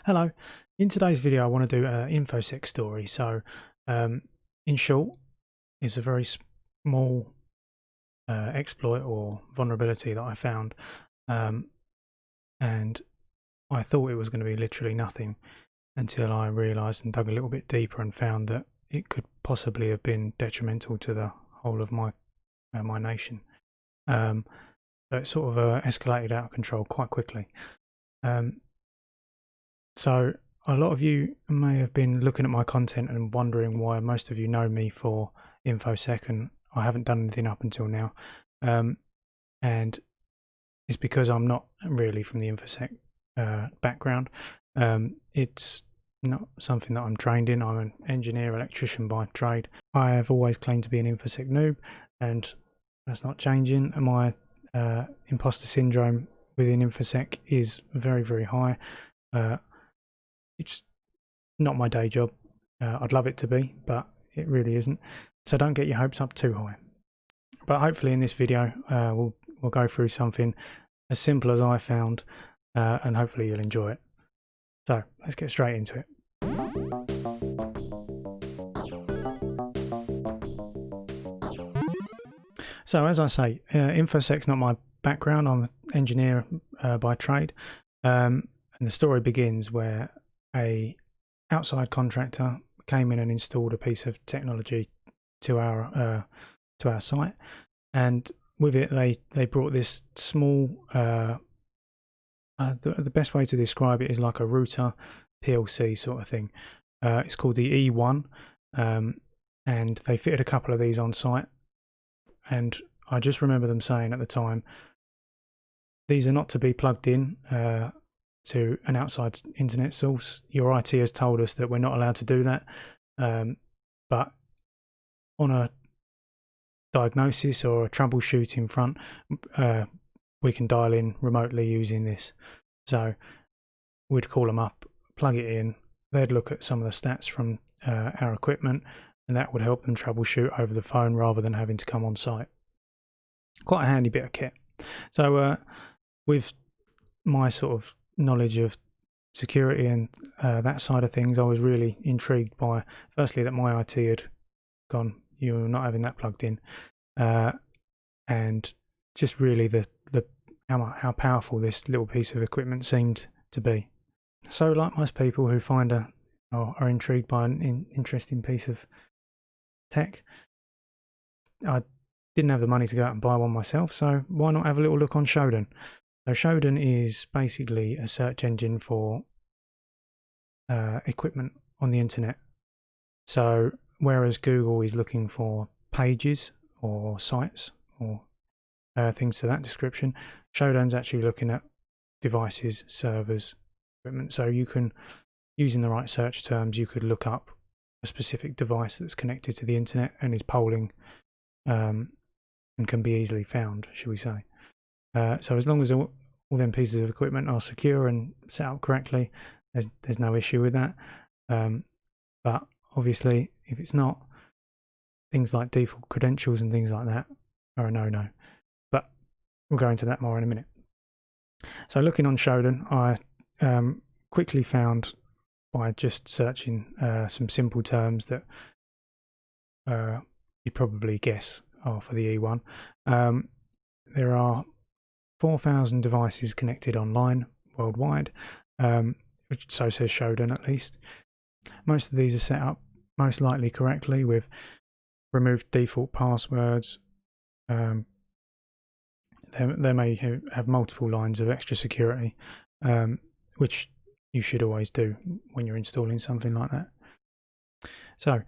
Hello. In today's video, I want to do an Infosec story. In short, it's a very small exploit or vulnerability that I found, um, and I thought it was going to be literally nothing until I realised and dug a little bit deeper and found that it could possibly have been detrimental to the whole of my nation. So it sort of escalated out of control quite quickly. So a lot of you may have been looking at my content and wondering why most of you know me for Infosec and I haven't done anything up until now. And it's because I'm not really from the Infosec background. It's not something that I'm trained in. I'm an engineer, electrician by trade. I have always claimed to be an Infosec noob, and that's not changing. My imposter syndrome within Infosec is very, very high. It's not my day job. I'd love it to be, but it really isn't. So don't get your hopes up too high. But hopefully in this video, we'll go through something as simple as I found, and hopefully you'll enjoy it. So let's get straight into it. So as I say, Infosec's not my background. I'm an engineer by trade, and the story begins where a outside contractor came in and installed a piece of technology to our site, and with it they brought this small the best way to describe it is like a router PLC sort of thing. It's called the E1, and they fitted a couple of these on site, and I just remember them saying at the time, these are not to be plugged in to an outside internet source. Your IT has told us that we're not allowed to do that, but on a diagnosis or a troubleshooting front, we can dial in remotely using this. So we'd call them up, plug it in, they'd look at some of the stats from our equipment, and that would help them troubleshoot over the phone rather than having to come on site. Quite a handy bit of kit. So with my sort of knowledge of security and that side of things, I was really intrigued by, firstly, that my IT had gone, you're not having that plugged in, and just really the how powerful this little piece of equipment seemed to be. So like most people who find or are intrigued by an interesting piece of tech, I didn't have the money to go out and buy one myself, so why not have a little look on Shodan? So Shodan is basically a search engine for equipment on the internet. So whereas Google is looking for pages or sites or things to that description, Shodan's actually looking at devices, servers, equipment. So you can, using the right search terms, you could look up a specific device that's connected to the internet and is polling and can be easily found, should we say. So as long as all them pieces of equipment are secure and set up correctly, there's no issue with that. But obviously, if it's not, things like default credentials and things like that are a no-no. But we'll go into that more in a minute. So looking on Shodan, I quickly found, by just searching some simple terms that you'd probably guess are for the E1. There are 4,000 devices connected online worldwide, which so says Shodan at least. Most of these are set up most likely correctly with removed default passwords. They may have multiple lines of extra security, which you should always do when you're installing something like that. So,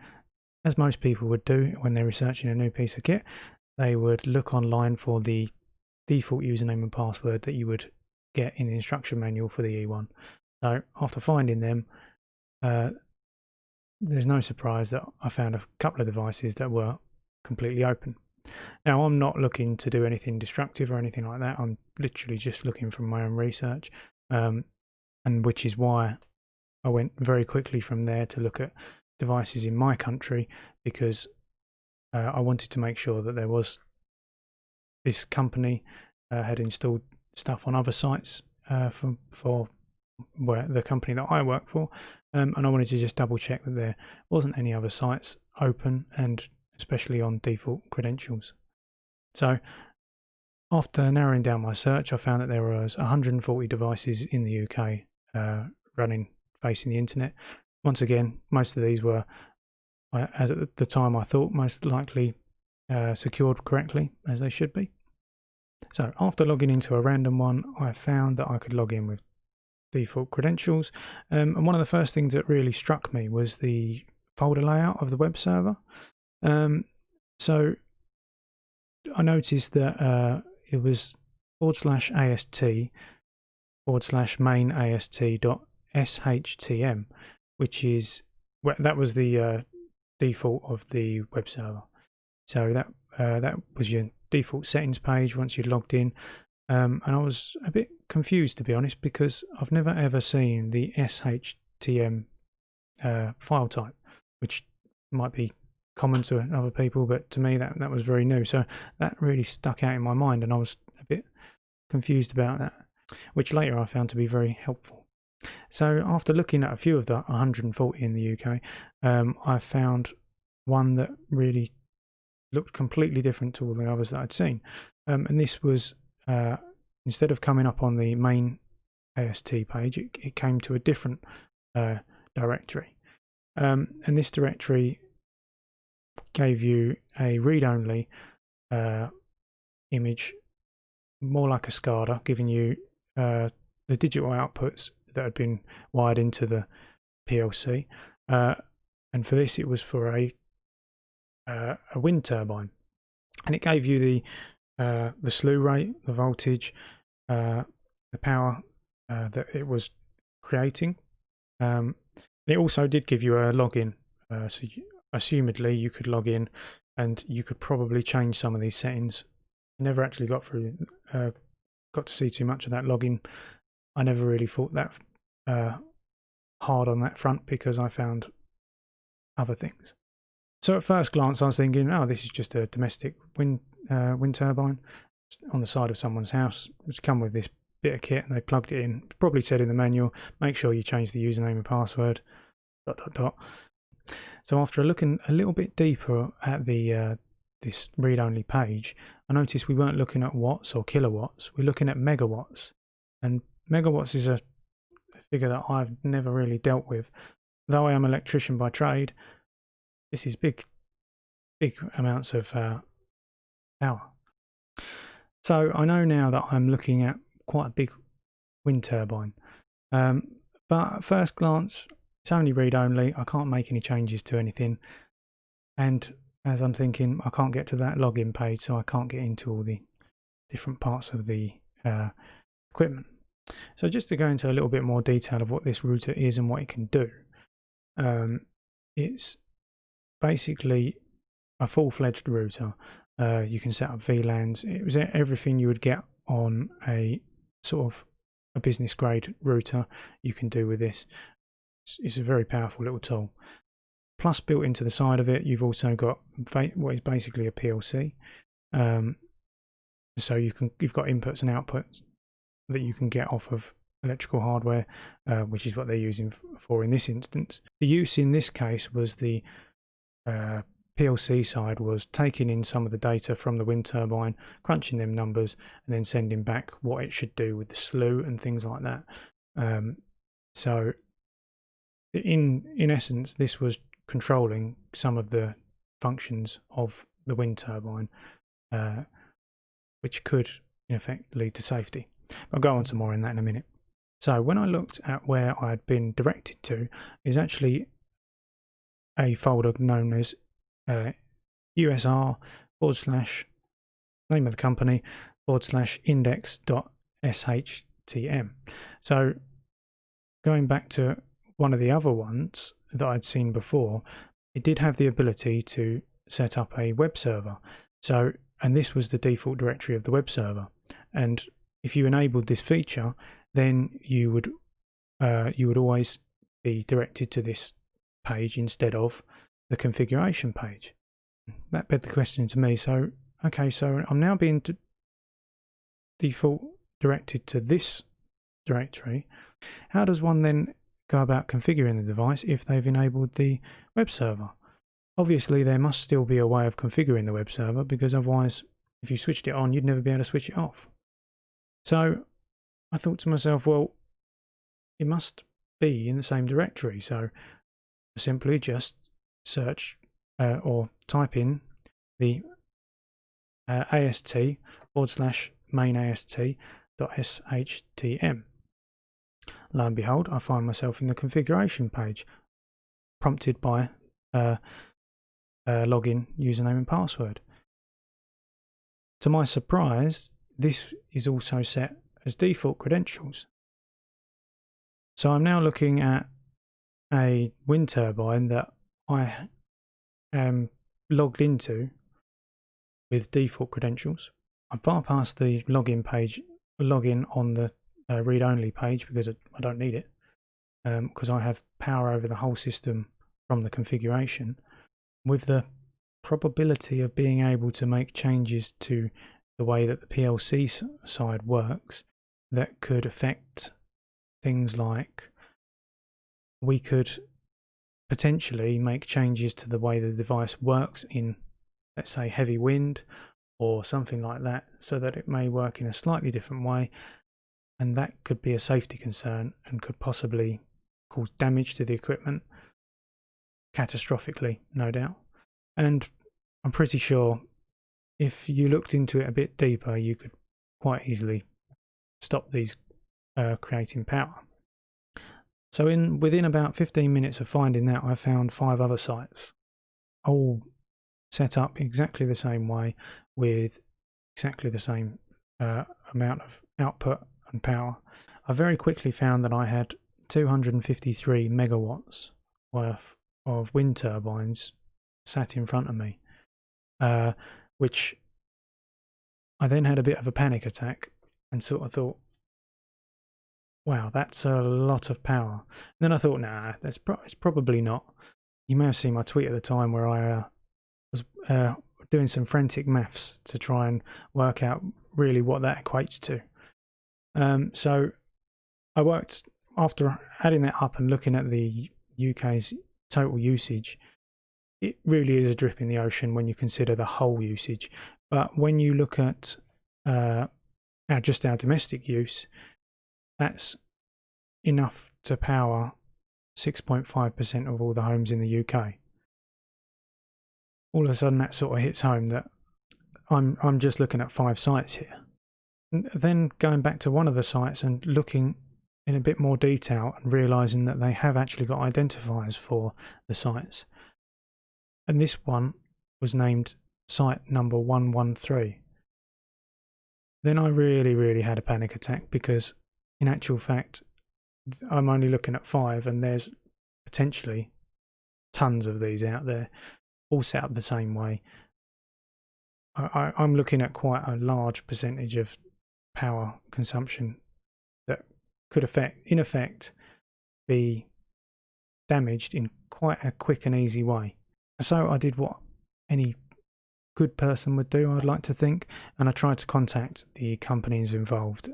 as most people would do when they're researching a new piece of kit, they would look online for the default username and password that you would get in the instruction manual for the E1. So after finding them, there's no surprise that I found a couple of devices that were completely open. Now, I'm not looking to do anything destructive or anything like that. I'm literally just looking from my own research, and which is why I went very quickly from there to look at devices in my country, because I wanted to make sure that there was, this company had installed stuff on other sites for where the company that I work for, and I wanted to just double check that there wasn't any other sites open, and especially on default credentials. So after narrowing down my search, I found that there was 140 devices in the UK running facing the internet. Once again, most of these were, as at the time I thought, most likely secured correctly, as they should be. So after logging into a random one, I found that I could log in with default credentials. And one of the first things that really struck me was the folder layout of the web server. So I noticed that it was /AST/main/AST.SHTM, which is, that was the default of the web server. So that was your default settings page once you'd logged in. And I was a bit confused, to be honest, because I've never ever seen the SHTM file type, which might be common to other people, but to me that was very new. So that really stuck out in my mind, and I was a bit confused about that, which later I found to be very helpful. So after looking at a few of the 140 in the UK, I found one that really looked completely different to all the others that I'd seen. And this was, instead of coming up on the main AST page, it came to a different directory. And this directory gave you a read-only image, more like a SCADA, giving you the digital outputs that had been wired into the PLC. And for this, it was for a wind turbine, and it gave you the slew rate, the voltage, the power that it was creating. It also did give you a login, so assumedly you could log in, and you could probably change some of these settings. Never actually got to see too much of that login. I never really thought that hard on that front, because I found other things. So at first glance, I was thinking, oh, this is just a domestic wind turbine on the side of someone's house. It's come with this bit of kit, and they plugged it in. It probably said in the manual, make sure you change the username and password, ... So after looking a little bit deeper at the this read-only page, I noticed we weren't looking at watts or kilowatts. We're looking at megawatts. And megawatts is a figure that I've never really dealt with. Though I am an electrician by trade, this is big amounts of power. So I know now that I'm looking at quite a big wind turbine. But at first glance, it's only read-only. I can't make any changes to anything. And as I'm thinking, I can't get to that login page, so I can't get into all the different parts of the equipment. So just to go into a little bit more detail of what this router is and what it can do. It's basically a full-fledged router. You can set up VLANs. It was everything you would get on a sort of a business grade router you can do with this. It's a very powerful little tool. Plus, built into the side of it, you've also got what is basically a PLC. So you've got inputs and outputs that you can get off of electrical hardware, which is what they're using for in this instance. The use in this case was the PLC side was taking in some of the data from the wind turbine, crunching them numbers, and then sending back what it should do with the slew and things like that. So in essence, this was controlling some of the functions of the wind turbine, which could in effect lead to safety. I'll go on some more in that in a minute. So when I looked at where I'd been directed to, is actually a folder known as USR / name of the company / index.shtm. So going back to one of the other ones that I'd seen before, it did have the ability to set up a web server. So, and this was the default directory of the web server. And if you enabled this feature, then you would always be directed to this page instead of the configuration page. That begged the question to me. So, okay, so I'm now being default directed to this directory, how does one then go about configuring the device if they've enabled the web server? Obviously, there must still be a way of configuring the web server, because otherwise, if you switched it on, you'd never be able to switch it off. So I thought to myself, well, it must be in the same directory. So simply just search or type in the ast/main.ast.shtm. Lo and behold, I find myself in the configuration page, prompted by login, username and password. To my surprise, this is also set as default credentials. So I'm now looking at a wind turbine that I am logged into with default credentials. I've bypassed the login on the read-only page because I don't need it, because I have power over the whole system from the configuration, with the probability of being able to make changes to the way that the PLC side works that could affect things like, we could potentially make changes to the way the device works in, let's say, heavy wind or something like that, so that it may work in a slightly different way, and that could be a safety concern and could possibly cause damage to the equipment, catastrophically, no doubt. And I'm pretty sure if you looked into it a bit deeper, you could quite easily stop these creating power. So within about 15 minutes of finding that, I found 5 other sites, all set up exactly the same way, with exactly the same amount of output and power. I very quickly found that I had 253 megawatts worth of wind turbines sat in front of me, which I then had a bit of a panic attack and sort of thought, wow, that's a lot of power. And then I thought, nah, it's probably not. You may have seen my tweet at the time where I was doing some frantic maths to try and work out really what that equates to. So I worked, after adding that up and looking at the UK's total usage, it really is a drip in the ocean when you consider the whole usage. But when you look at just our domestic use, that's enough to power 6.5% of all the homes in the UK. All of a sudden that sort of hits home that I'm just looking at 5 sites here. And then going back to one of the sites and looking in a bit more detail and realising that they have actually got identifiers for the sites. And this one was named site number 113. Then I really had a panic attack, because in actual fact, I'm only looking at 5 and there's potentially tons of these out there, all set up the same way. I'm looking at quite a large percentage of power consumption that could in effect be damaged in quite a quick and easy way. So I did what any good person would do, I'd like to think, and I tried to contact the companies involved.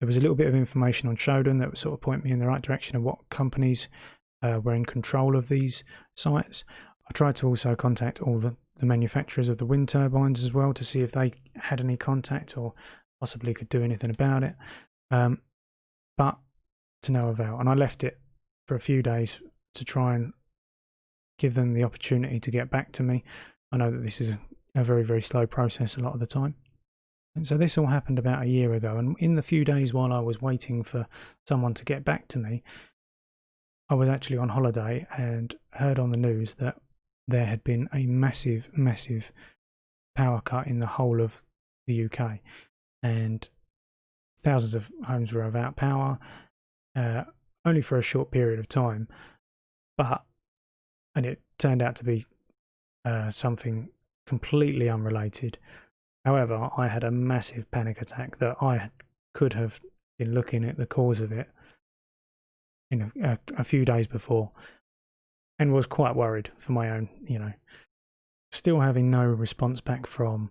There was a little bit of information on Shodan that would sort of point me in the right direction of what companies were in control of these sites. I tried to also contact all the manufacturers of the wind turbines as well, to see if they had any contact or possibly could do anything about it, but to no avail. And I left it for a few days to try and give them the opportunity to get back to me. I know that this is a very slow process a lot of the time. And so this all happened about a year ago, and in the few days while I was waiting for someone to get back to me, I was actually on holiday and heard on the news that there had been a massive power cut in the whole of the UK, and thousands of homes were without power, only for a short period of time, and it turned out to be something completely unrelated. However, I had a massive panic attack that I could have been looking at the cause of it in a few days before, and was quite worried for my own, still having no response back from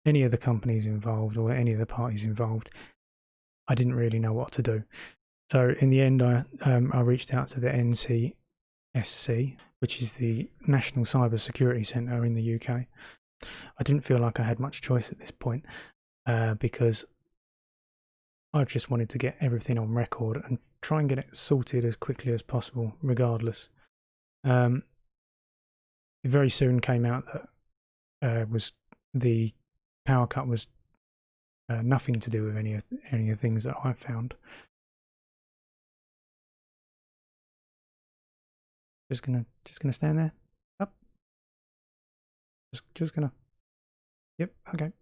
any of the companies involved or any of the parties involved. I didn't really know what to do. So in the end, I reached out to the NCSC, which is the National Cyber Security Centre in the UK. I didn't feel like I had much choice at this point because I just wanted to get everything on record and try and get it sorted as quickly as possible, regardless. It very soon came out that was the power cut was nothing to do with any of the things that I found. Just gonna stand there. Up. Just gonna. Yep. Okay.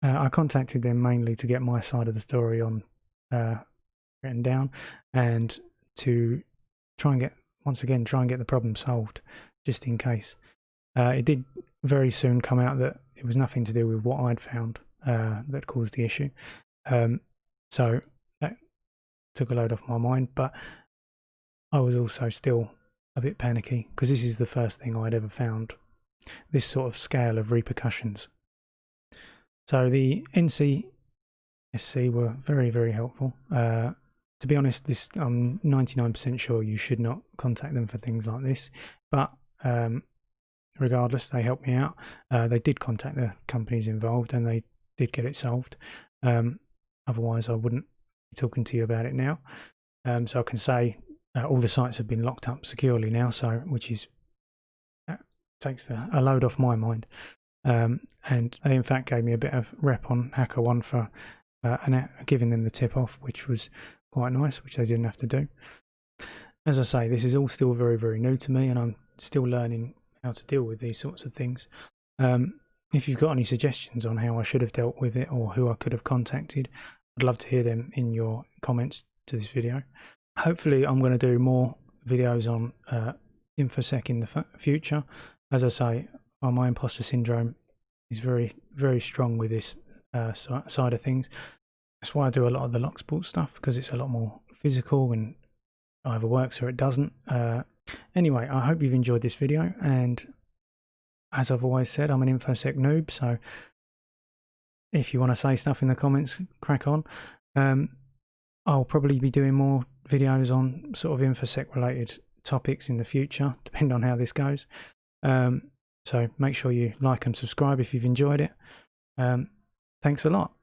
I contacted them mainly to get my side of the story on written down, and to try and get the problem solved, just in case. It did very soon come out that it was nothing to do with what I'd found that caused the issue. So that took a load off my mind, but I was also still a bit panicky because this is the first thing I'd ever found this sort of scale of repercussions. So the NCSC were very, very helpful. To be honest, I'm 99% sure you should not contact them for things like this, but regardless, they helped me out. They did contact the companies involved and they did get it solved. Otherwise, I wouldn't be talking to you about it now. So I can say all the sites have been locked up securely now, which takes a load off my mind. And they in fact gave me a bit of rep on HackerOne for giving them the tip off, which was quite nice, which they didn't have to do. As I say, this is all still very, very new to me, and I'm still learning how to deal with these sorts of things. If you've got any suggestions on how I should have dealt with it or who I could have contacted, I'd love to hear them in your comments to this video. Hopefully I'm going to do more videos on Infosec in the future. As I say, my imposter syndrome is very, very strong with this side of things. That's why I do a lot of the Locksport stuff, because it's a lot more physical and either works or it doesn't. Anyway, I hope you've enjoyed this video, and as I've always said, I'm an Infosec noob, so if you want to say stuff in the comments, crack on. I'll probably be doing more videos on sort of Infosec related topics in the future, depending on how this goes. So make sure you like and subscribe if you've enjoyed it. Thanks a lot.